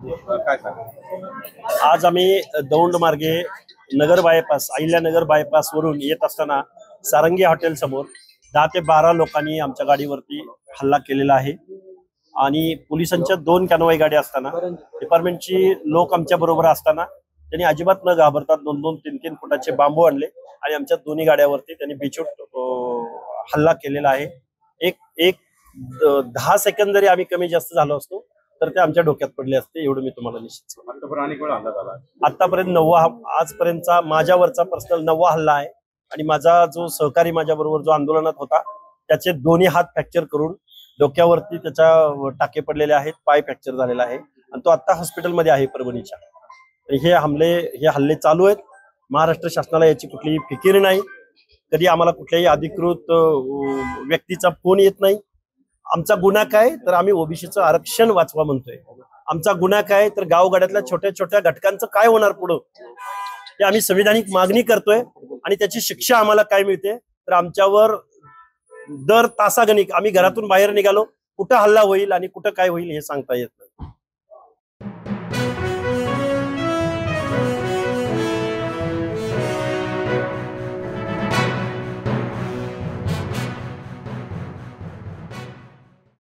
काय सांगा? आज आम्ही दौंड मार्गे नगर बायपास अहिल्यानगर बायपास वरून येत असताना सारंगी हॉटेल समोर 10 ते 12 लोकांनी आमच्या गाडीवरती हल्ला केलेला आहे आणि पोलिसांच्या 2 कॅनवाई गाड्या असताना डिपार्टमेंटची लोक आमच्या बरोबर असताना त्यांनी अजिबात न घाबरता 2-2, 3-3 फुटाचे बांबू आणले आणि आमच्या दोन्ही गाड्यावरती त्यांनी बेछूट हल्ला केलेला आहे। एक 10 सेकंद जरी आम्ही कमी जास्त झालो असतो तर ते आमच्या डोक्यात पडले असते, एवढं मी तुम्हाला निश्चित सांगतो। आतापर्यंत 9वा आजपर्यंतचा माझ्यावरचा पर्सनल 9वा हल्ला आहे आणि माझा जो सहकारी माझ्या बरोबर जो आंदोलनात होता त्याचे दोन्ही हात फ्रॅक्चर करून डोक्यावरती त्याच्या टाके पडलेले आहेत, पाय फ्रॅक्चर झालेला आहे आणि तो आता हॉस्पिटलमध्ये आहे परभणीच्या। हे हल्ले चालू आहेत। महाराष्ट्र शासनाला याची कुठलीही फिकीर नाही, कधी आम्हाला कुठल्याही अधिकृत व्यक्तीचा फोन येत नाही। आमचा गुन्हा काय तर आम्ही ओबीसीचं आरक्षण वाचवा म्हणतोय। आमचा गुन्हा काय तर गावगाड्यातल्या छोट्या छोट्या घटकांचं काय होणार पुढं हे आम्ही संविधानिक मागणी करतोय आणि त्याची शिक्षा आम्हाला काय मिळते तर आमच्यावर दर तासागणिक आम्ही घरातून बाहेर निघालो कुठं हल्ला होईल आणि कुठं काय होईल हे सांगता येत नाही।